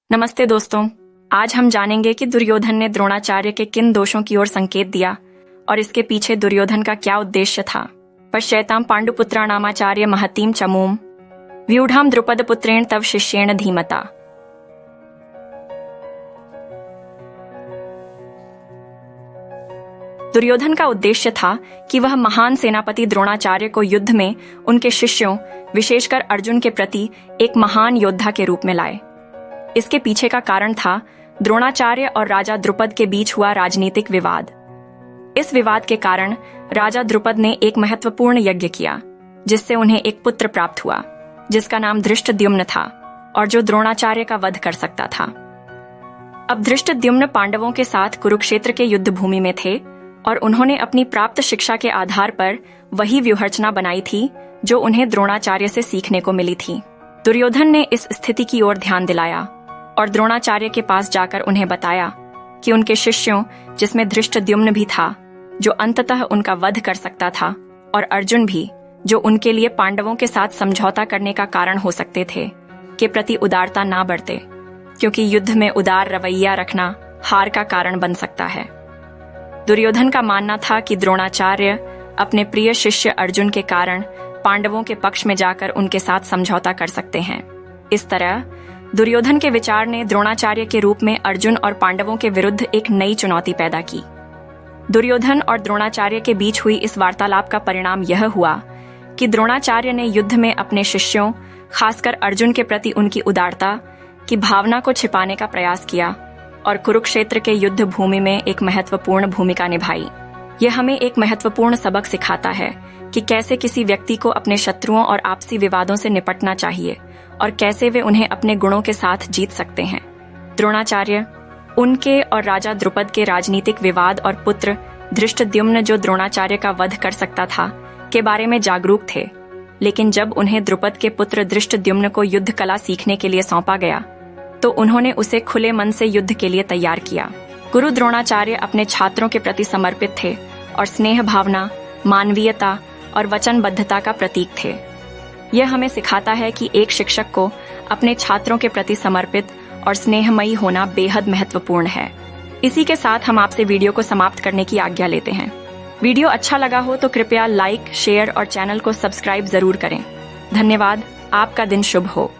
नमस्ते दोस्तों, आज हम जानेंगे कि दुर्योधन ने द्रोणाचार्य के किन दोषों की ओर संकेत दिया और इसके पीछे दुर्योधन का क्या उद्देश्य था। पश्येतां पांडुपुत्राणामाचार्य महतीं चमूम व्यूढ़ां द्रुपदपुत्रेण तव शिष्येण धीमता। दुर्योधन का उद्देश्य था कि वह महान सेनापति द्रोणाचार्य को युद्ध में उनके शिष्यों, विशेषकर अर्जुन के प्रति एक महान योद्धा के रूप में लाए। इसके पीछे का कारण था द्रोणाचार्य और राजा द्रुपद के बीच हुआ राजनीतिक विवाद। इस विवाद के कारण राजा द्रुपद ने एक महत्वपूर्ण यज्ञ किया, जिससे उन्हें एक पुत्र प्राप्त हुआ, जिसका नाम धृष्टद्युम्न था और जो द्रोणाचार्य का वध कर सकता था। अब धृष्टद्युम्न पांडवों के साथ कुरुक्षेत्र के युद्ध भूमि में थे और उन्होंने अपनी प्राप्त शिक्षा के आधार पर वही व्यूहरचना बनाई थी जो उन्हें द्रोणाचार्य से सीखने को मिली थी। दुर्योधन ने इस स्थिति की ओर ध्यान दिलाया और द्रोणाचार्य के पास जाकर उन्हें बताया कि उनके शिष्यों, जिसमें धृष्टद्युम्न भी था जो अंततः उनका वध कर सकता था, और अर्जुन भी, जो उनके लिए पांडवों के साथ समझौता करने का कारण हो सकते थे, के प्रति उदारता ना बरते, क्योंकि युद्ध में उदार रवैया रखना हार का कारण बन सकता है। दुर्योधन का मानना था कि द्रोणाचार्य अपने प्रिय शिष्य अर्जुन के कारण पांडवों के पक्ष में जाकर उनके साथ समझौता कर सकते हैं। इस तरह दुर्योधन के विचार ने द्रोणाचार्य के रूप में अर्जुन और पांडवों के विरुद्ध एक नई चुनौती पैदा की। दुर्योधन और द्रोणाचार्य के बीच हुई इस वार्तालाप का परिणाम यह हुआ कि द्रोणाचार्य ने युद्ध में अपने शिष्यों, खासकर अर्जुन के प्रति उनकी उदारता की भावना को छिपाने का प्रयास किया और कुरुक्षेत्र के युद्ध भूमि में एक महत्वपूर्ण भूमिका निभाई। यह हमें एक महत्वपूर्ण सबक सिखाता है कि कैसे किसी व्यक्ति को अपने शत्रुओं और आपसी विवादों से निपटना चाहिए और कैसे वे उन्हें अपने गुणों के साथ जीत सकते हैं। द्रोणाचार्य, उनके और राजा द्रुपद के राजनीतिक विवाद और पुत्र धृष्टद्युम्न, जो द्रोणाचार्य का वध कर सकता था, के बारे में जागरूक थे। लेकिन जब उन्हें द्रुपद के पुत्र धृष्टद्युम्न को युद्ध कला सीखने के लिए सौंपा गया, तो उन्होंने उसे खुले मन से युद्ध के लिए तैयार किया। गुरु द्रोणाचार्य अपने छात्रों के प्रति समर्पित थे और स्नेह भावना, मानवीयता और वचनबद्धता का प्रतीक थे। यह हमें सिखाता है कि एक शिक्षक को अपने छात्रों के प्रति समर्पित और स्नेहमयी होना बेहद महत्वपूर्ण है। इसी के साथ हम आपसे वीडियो को समाप्त करने की आज्ञा लेते हैं। वीडियो अच्छा लगा हो तो कृपया लाइक, शेयर और चैनल को सब्सक्राइब जरूर करें। धन्यवाद। आपका दिन शुभ हो।